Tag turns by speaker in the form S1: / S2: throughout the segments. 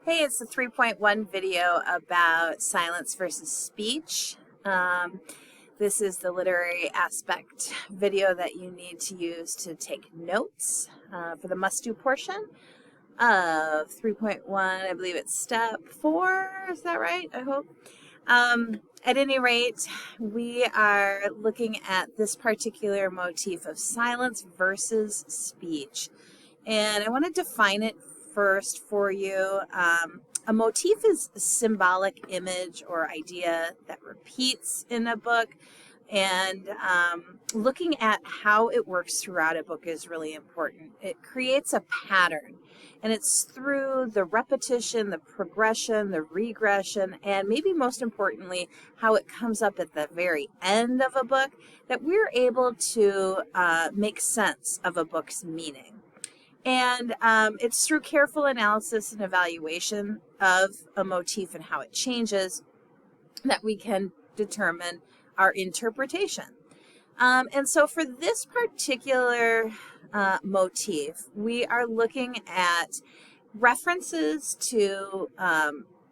S1: Hey, it's the 3.1 video about silence versus speech. This is the literary aspect video that you need to use to take notes for the must-do portion of 3.1. I believe it's step 4. Is that right? I hope. At any rate, we are looking at this particular motif of silence versus speech. And I want to define it first for you. A motif is a symbolic image or idea that repeats in a book. And looking at how it works throughout a book is really important. It creates a pattern. And it's through the repetition, the progression, the regression, and maybe most importantly, how it comes up at the very end of a book that we're able to make sense of a book's meaning. And it's through careful analysis and evaluation of a motif and how it changes that we can determine our interpretation. And so for this particular motif, we are looking at references to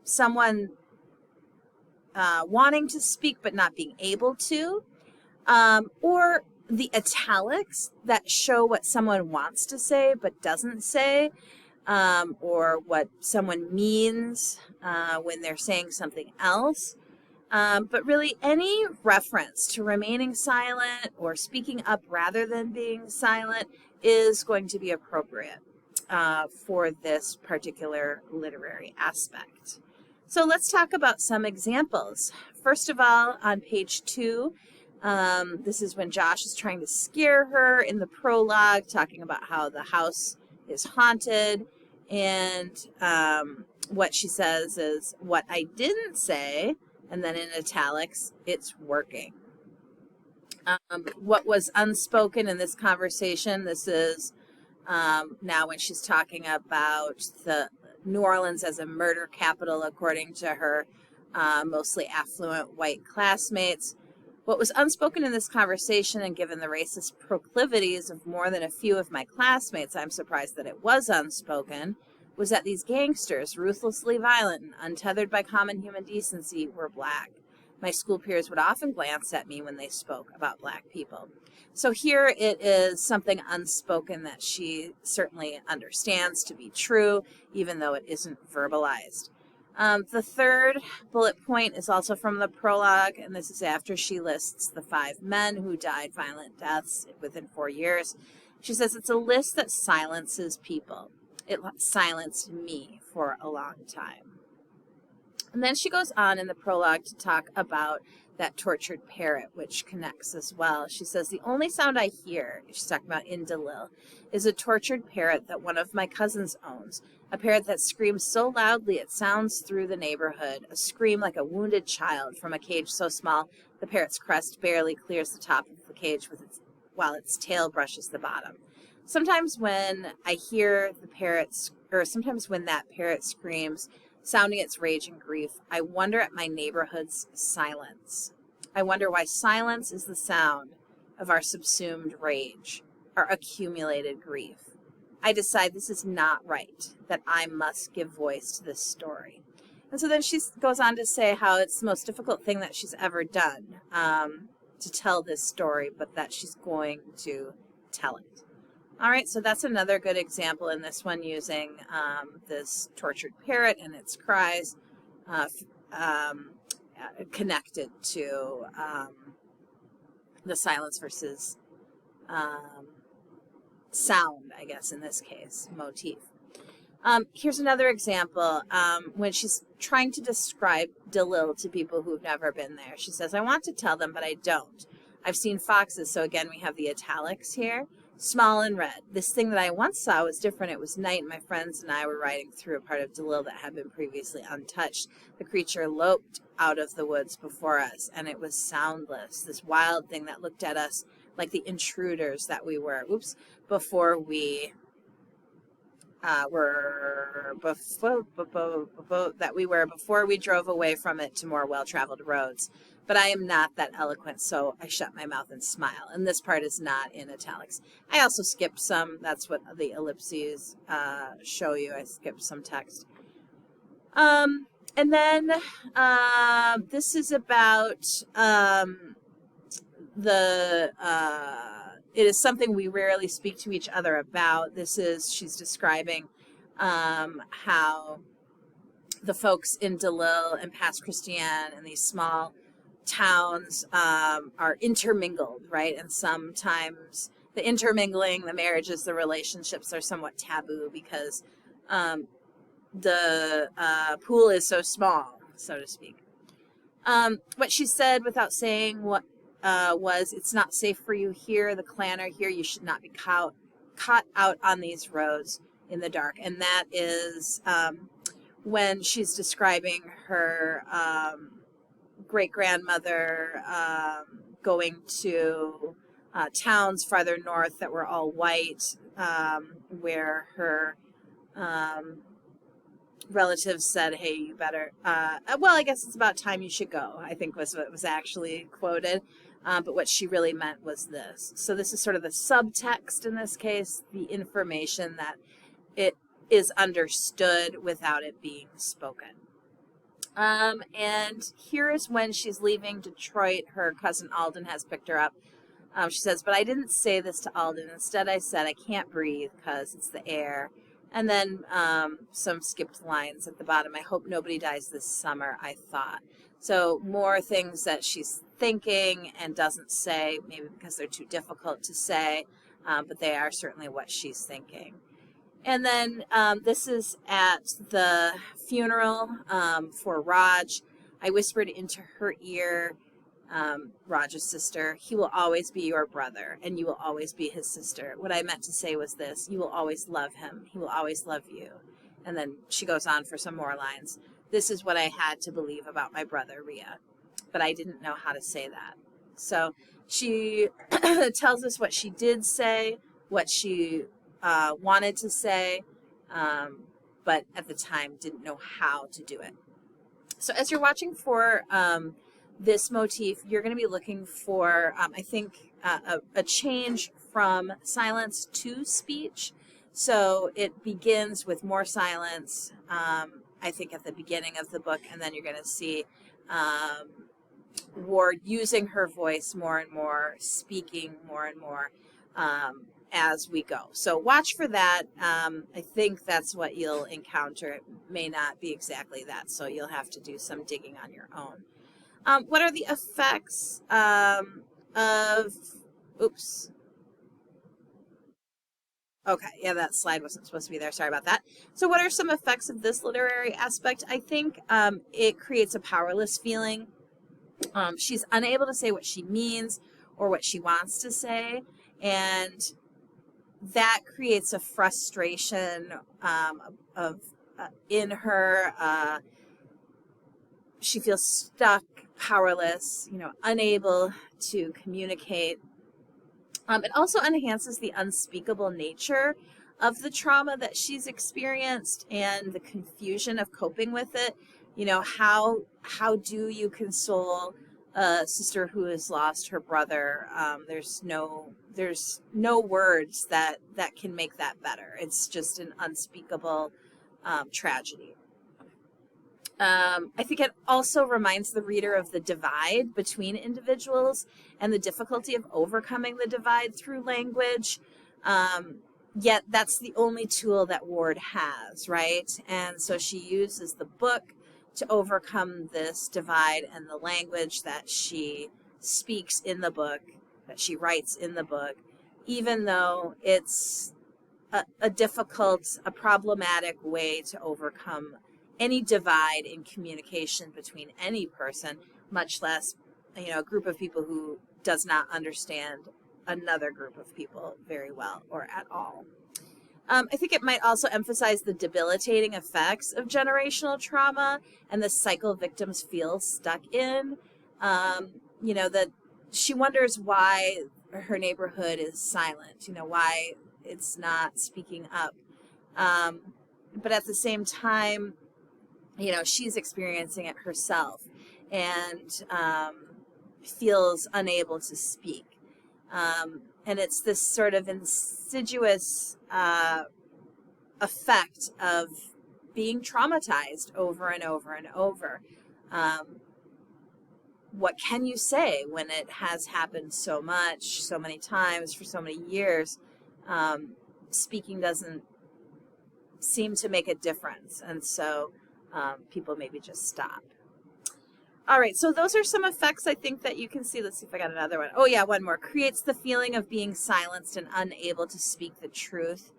S1: someone wanting to speak but not being able to, or the italics that show what someone wants to say but doesn't say, or what someone means when they're saying something else. But really any reference to remaining silent or speaking up rather than being silent is going to be appropriate for this particular literary aspect. So let's talk about some examples. First of all, on page 2, this is when Josh is trying to scare her in the prologue, talking about how the house is haunted. And what she says is, "What I didn't say," and then in italics, "it's working." What was unspoken in this conversation, this is now when she's talking about the New Orleans as a murder capital, according to her mostly affluent white classmates. What was unspoken in this conversation, and given the racist proclivities of more than a few of my classmates, I'm surprised that it was unspoken, was that these gangsters, ruthlessly violent and untethered by common human decency, were black. My school peers would often glance at me when they spoke about black people. So here it is something unspoken that she certainly understands to be true, even though it isn't verbalized. The third bullet point is also from the prologue, and this is after she lists the 5 men who died violent deaths within 4 years. She says, "It's a list that silences people. It silenced me for a long time." And then she goes on in the prologue to talk about that tortured parrot, which connects as well. She says, "The only sound I hear," she's talking about in DeLille, "is a tortured parrot that one of my cousins owns. A parrot that screams so loudly it sounds through the neighborhood, a scream like a wounded child from a cage so small the parrot's crest barely clears the top of the cage while its tail brushes the bottom. Sometimes when I hear the parrots, or sometimes when that parrot screams, sounding its rage and grief, I wonder at my neighborhood's silence. I wonder why silence is the sound of our subsumed rage, our accumulated grief. I decide this is not right, that I must give voice to this story." And so then she goes on to say how it's the most difficult thing that she's ever done to tell this story, but that she's going to tell it. All right, so that's another good example in this one, using this tortured parrot and its cries connected to the silence versus sound, I guess, in this case, motif. Here's another example when she's trying to describe DeLille to people who've never been there. She says, "I want to tell them, but I don't. I've seen foxes," so again, we have the italics here, "small and red. This thing that I once saw was different. It was night, and my friends and I were riding through a part of DeLille that had been previously untouched. The creature loped out of the woods before us, and it was soundless, this wild thing that looked at us like the intruders that we were." Before we before we drove away from it to more well-traveled roads. But I am not that eloquent, so I shut my mouth and smile. And this part is not in italics. I also skipped some. That's what the ellipses show you. I skipped some text. And then this is about it is something we rarely speak to each other about. She's describing how the folks in DeLille and Pass Christian and these small towns are intermingled, right? And sometimes the intermingling, the marriages, the relationships are somewhat taboo because the pool is so small, so to speak. What she said without saying what was, it's not safe for you here. The clan are here. You should not be caught out on these roads in the dark. And that is when she's describing her great-grandmother going to towns farther north that were all white, where her relatives said, hey, you better, well, I guess it's about time you should go, I think was what was actually quoted. But what she really meant was this. So this is sort of the subtext in this case, the information that it is understood without it being spoken. And here is when she's leaving Detroit. Her cousin Alden has picked her up. She says, but I didn't say this to Alden. Instead, I said, I can't breathe because it's the air. And then some skipped lines at the bottom. I hope nobody dies this summer, I thought. So more things that she's thinking and doesn't say, maybe because they're too difficult to say, but they are certainly what she's thinking. And then this is at the funeral for Raj. I whispered into her ear, Raj's sister, he will always be your brother, and you will always be his sister. What I meant to say was this: you will always love him. He will always love you. And then she goes on for some more lines. This is what I had to believe about my brother, Ria, but I didn't know how to say that. So she tells us what she did say, what she wanted to say, but at the time didn't know how to do it. So as you're watching for this motif, you're going to be looking for, I think, a change from silence to speech. So it begins with more silence, I think, at the beginning of the book, and then you're going to see Ward using her voice more and more, speaking more and more as we go. So watch for that. I think that's what you'll encounter. It may not be exactly that, so you'll have to do some digging on your own. What are the effects of, oops. Okay, yeah, that slide wasn't supposed to be there. Sorry about that. So what are some effects of this literary aspect? I think it creates a powerless feeling. She's unable to say what she means or what she wants to say, and that creates a frustration in her. She feels stuck, powerless, unable to communicate. It also enhances the unspeakable nature of the trauma that she's experienced and the confusion of coping with it. How do you console a sister who has lost her brother? There's no words that can make that better. It's just an unspeakable tragedy. I think it also reminds the reader of the divide between individuals and the difficulty of overcoming the divide through language. Yet that's the only tool that Ward has, right? And so she uses the book to overcome this divide, and the language that she speaks in the book, that she writes in the book, even though it's a difficult, a problematic way to overcome any divide in communication between any person, much less, a group of people who does not understand another group of people very well or at all. I think it might also emphasize the debilitating effects of generational trauma and the cycle victims feel stuck in. That she wonders why her neighborhood is silent, why it's not speaking up. But at the same time, she's experiencing it herself and feels unable to speak. And it's this sort of insidious effect of being traumatized over and over and over. What can you say when it has happened so much, so many times, for so many years? Speaking doesn't seem to make a difference. And so people maybe just stop. All right, so those are some effects I think that you can see. Let's see if I got another one. Oh yeah, one more. Creates the feeling of being silenced and unable to speak the truth.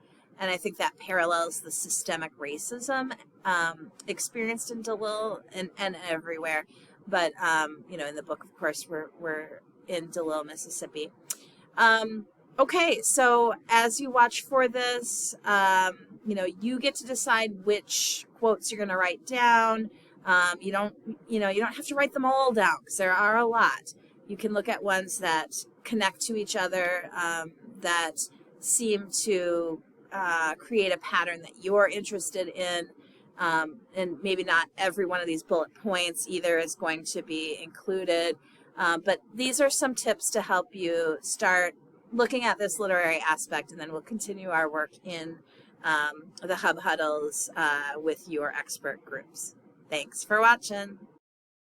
S1: And I think that parallels the systemic racism experienced in DeLisle and everywhere. But, in the book, of course, we're in DeLisle, Mississippi. Okay, so as you watch for this, you get to decide which quotes you're going to write down. You don't have to write them all down because there are a lot. You can look at ones that connect to each other, that seem to create a pattern that you're interested in. And maybe not every one of these bullet points either is going to be included. But these are some tips to help you start looking at this literary aspect, and then we'll continue our work in the Hub Huddles with your expert groups. Thanks for watching.